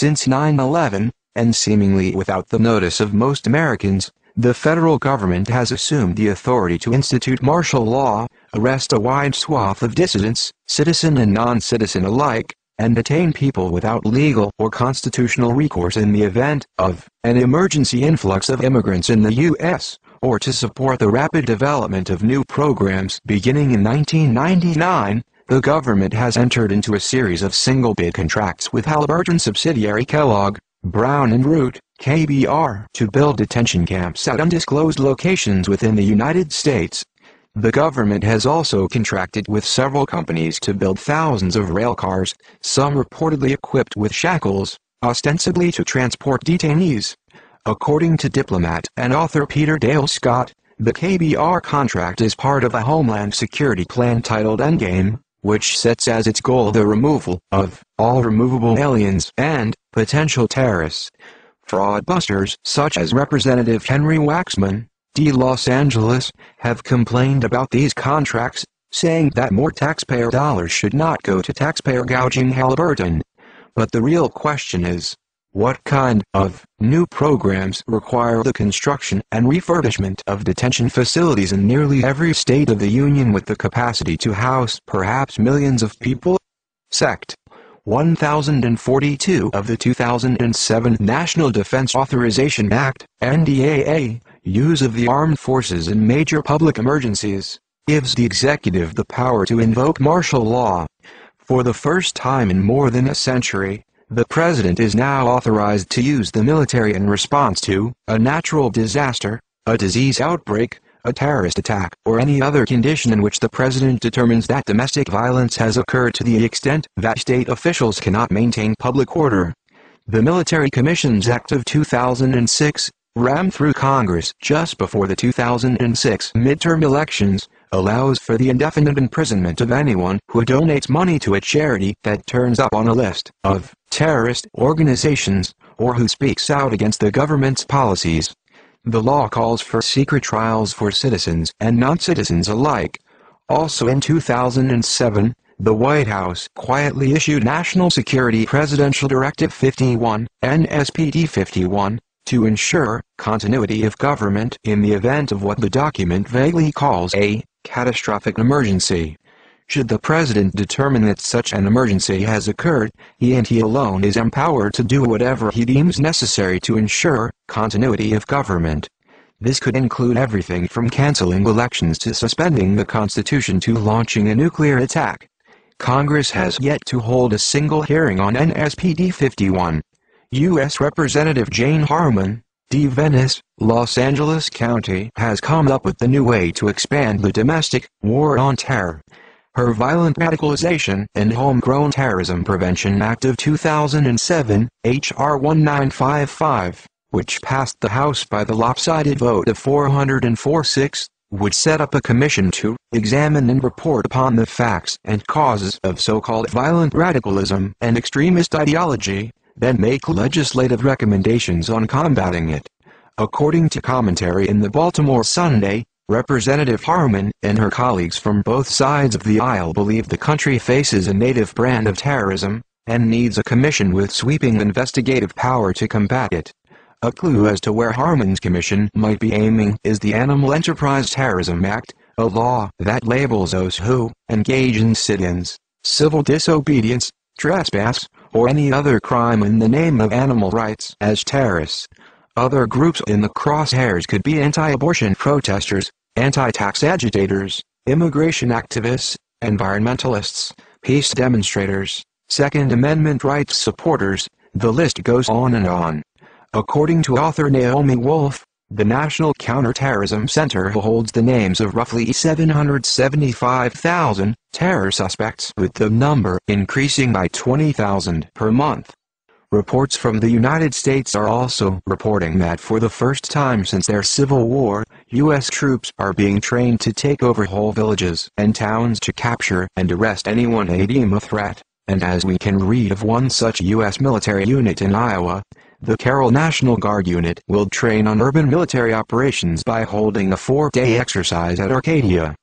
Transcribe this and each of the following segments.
Since 9/11, and seemingly without the notice of most Americans, the federal government has assumed the authority to institute martial law, arrest a wide swath of dissidents, citizen and non-citizen alike, and detain people without legal or constitutional recourse in the event of an emergency influx of immigrants in the U.S., or to support the rapid development of new programs. Beginning in 1999, the government has entered into a series of single-bid contracts with Halliburton subsidiary Kellogg, Brown & Root, KBR, to build detention camps at undisclosed locations within the United States. The government has also contracted with several companies to build thousands of rail cars, some reportedly equipped with shackles, ostensibly to transport detainees. According to diplomat and author Peter Dale Scott, the KBR contract is part of a Homeland Security plan titled Endgame, which sets as its goal the removal of all removable aliens and potential terrorists. Fraudbusters such as Representative Henry Waxman, D. Los Angeles, have complained about these contracts, saying that more taxpayer dollars should not go to taxpayer gouging Halliburton. But the real question is, what kind of new programs require the construction and refurbishment of detention facilities in nearly every state of the Union with the capacity to house perhaps millions of people? Sect. 1042 of the 2007 National Defense Authorization Act, NDAA, use of the armed forces in major public emergencies, gives the executive the power to invoke martial law. For the first time in more than a century, the president is now authorized to use the military in response to a natural disaster, a disease outbreak, a terrorist attack, or any other condition in which the president determines that domestic violence has occurred to the extent that state officials cannot maintain public order. The Military Commissions Act of 2006, rammed through Congress just before the 2006 midterm elections, allows for the indefinite imprisonment of anyone who donates money to a charity that turns up on a list of terrorist organizations, or who speaks out against the government's policies. The law calls for secret trials for citizens and non-citizens alike. Also in 2007, the White House quietly issued National Security Presidential Directive 51, NSPD 51, to ensure continuity of government in the event of what the document vaguely calls a catastrophic emergency. Should the president determine that such an emergency has occurred, he and he alone is empowered to do whatever he deems necessary to ensure continuity of government. This could include everything from canceling elections to suspending the Constitution to launching a nuclear attack. Congress has yet to hold a single hearing on NSPD 51. U.S. Representative Jane Harman, D. Venice, Los Angeles County, has come up with the new way to expand the domestic war on terror. Her Violent Radicalization and Homegrown Terrorism Prevention Act of 2007, H.R. 1955, which passed the House by the lopsided vote of 404-6, would set up a commission to examine and report upon the facts and causes of so-called violent radicalism and extremist ideology, then make legislative recommendations on combating it. According to commentary in the Baltimore Sunday, Representative Harman and her colleagues from both sides of the aisle believe the country faces a native brand of terrorism, and needs a commission with sweeping investigative power to combat it. A clue as to where Harman's commission might be aiming is the Animal Enterprise Terrorism Act, a law that labels those who engage in sit-ins, civil disobedience, trespass, or any other crime in the name of animal rights as terrorists. Other groups in the crosshairs could be anti-abortion protesters, anti-tax agitators, immigration activists, environmentalists, peace demonstrators, Second Amendment rights supporters. The list goes on and on. According to author Naomi Wolf, the National Counterterrorism Center holds the names of roughly 775,000 terror suspects, with the number increasing by 20,000 per month. Reports from the United States are also reporting that for the first time since their civil war, U.S. troops are being trained to take over whole villages and towns to capture and arrest anyone they deem a threat. And as we can read of one such U.S. military unit in Iowa, the Carroll National Guard unit will train on urban military operations by holding a 4-day exercise at Arcadia.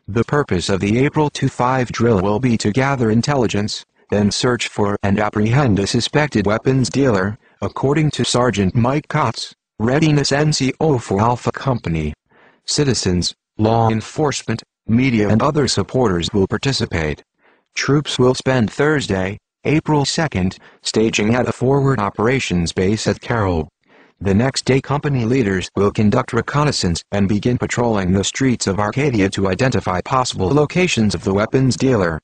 The purpose of the April 25 drill will be to gather intelligence, then search for and apprehend a suspected weapons dealer, according to Sergeant Mike Kotz, Readiness NCO for Alpha Company. Citizens, law enforcement, media and other supporters will participate. Troops will spend Thursday, April 2nd, staging at a forward operations base at Carroll. The next day company leaders will conduct reconnaissance and begin patrolling the streets of Arcadia to identify possible locations of the weapons dealer.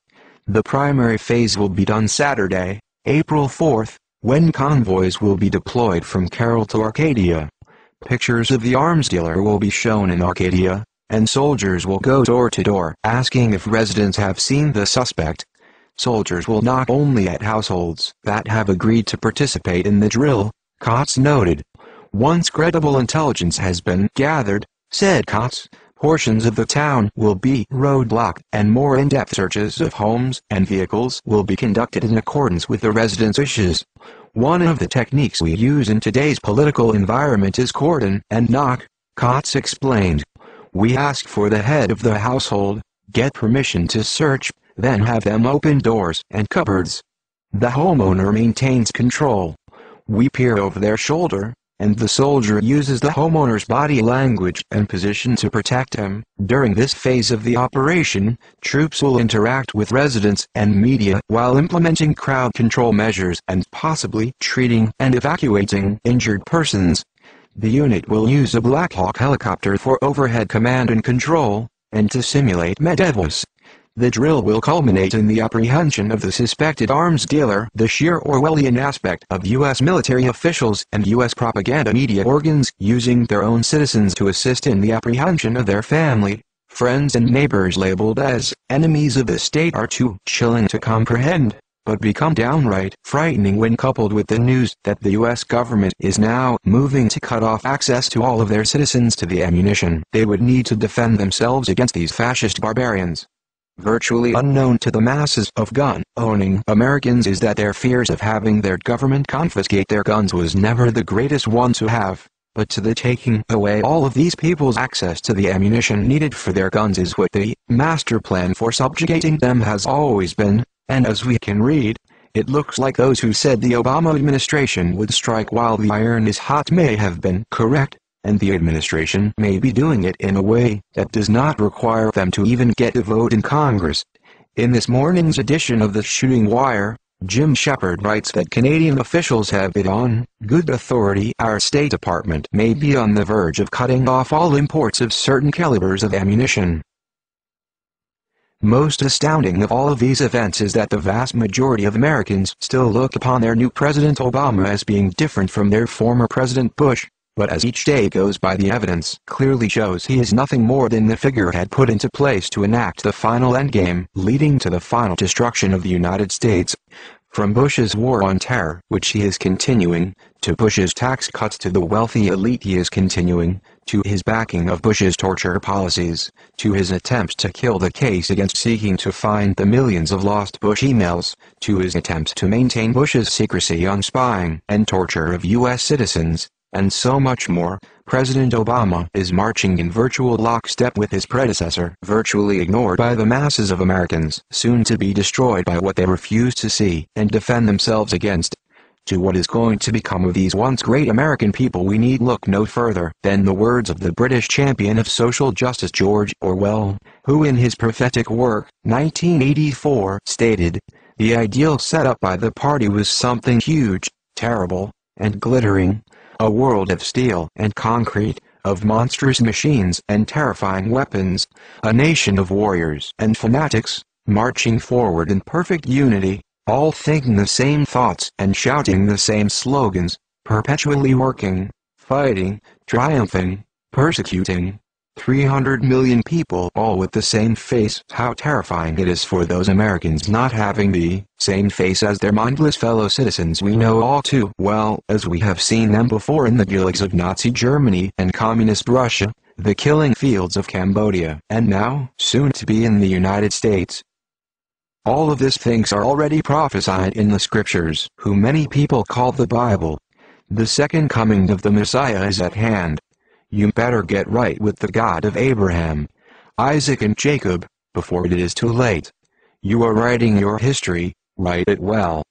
The primary phase will be done Saturday, April 4th, when convoys will be deployed from Carroll to Arcadia. Pictures of the arms dealer will be shown in Arcadia, and soldiers will go door to door asking if residents have seen the suspect. Soldiers will knock only at households that have agreed to participate in the drill, Kotz noted. Once credible intelligence has been gathered, said Kotz, portions of the town will be roadblocked and more in-depth searches of homes and vehicles will be conducted in accordance with the residents' wishes. One of the techniques we use in today's political environment is cordon and knock, Kotz explained. We ask for the head of the household, get permission to search, then have them open doors and cupboards. The homeowner maintains control. We peer over their shoulder, and the soldier uses the homeowner's body language and position to protect him. During this phase of the operation, troops will interact with residents and media while implementing crowd control measures and possibly treating and evacuating injured persons. The unit will use a Black Hawk helicopter for overhead command and control, and to simulate medevos. The drill will culminate in the apprehension of the suspected arms dealer. The sheer Orwellian aspect of U.S. military officials and U.S. propaganda media organs using their own citizens to assist in the apprehension of their family, friends and neighbors labeled as enemies of the state are too chilling to comprehend, but become downright frightening when coupled with the news that the U.S. government is now moving to cut off access to all of their citizens to the ammunition they would need to defend themselves against these fascist barbarians. Virtually unknown to the masses of gun-owning Americans is that their fears of having their government confiscate their guns was never the greatest one to have, but to the taking away all of these people's access to the ammunition needed for their guns is what the master plan for subjugating them has always been, and as we can read, it looks like those who said the Obama administration would strike while the iron is hot may have been correct. And the administration may be doing it in a way that does not require them to even get a vote in Congress. In this morning's edition of The Shooting Wire, Jim Shepard writes that Canadian officials have it on good authority our State Department may be on the verge of cutting off all imports of certain calibers of ammunition. Most astounding of all of these events is that the vast majority of Americans still look upon their new President Obama as being different from their former President Bush. But as each day goes by, the evidence clearly shows he is nothing more than the figurehead put into place to enact the final endgame, leading to the final destruction of the United States. From Bush's war on terror, which he is continuing, to Bush's tax cuts to the wealthy elite he is continuing, to his backing of Bush's torture policies, to his attempts to kill the case against seeking to find the millions of lost Bush emails, to his attempts to maintain Bush's secrecy on spying and torture of U.S. citizens, and so much more, President Obama is marching in virtual lockstep with his predecessor, virtually ignored by the masses of Americans, soon to be destroyed by what they refuse to see and defend themselves against. To what is going to become of these once great American people we need look no further than the words of the British champion of social justice George Orwell, who in his prophetic work, 1984, stated, "The ideal set up by the party was something huge, terrible, and glittering. A world of steel and concrete, of monstrous machines and terrifying weapons, a nation of warriors and fanatics, marching forward in perfect unity, all thinking the same thoughts and shouting the same slogans, perpetually working, fighting, triumphing, persecuting. 300 million people all with the same face. How terrifying it is for those Americans not having the same face as their mindless fellow citizens we know all too well, as we have seen them before in the gulags of Nazi Germany and Communist Russia, the killing fields of Cambodia, and now, soon to be in the United States. All of these things are already prophesied in the scriptures, who many people call the Bible. The second coming of the Messiah is at hand. You better get right with the God of Abraham, Isaac and Jacob, before it is too late. You are writing your history, Write it well.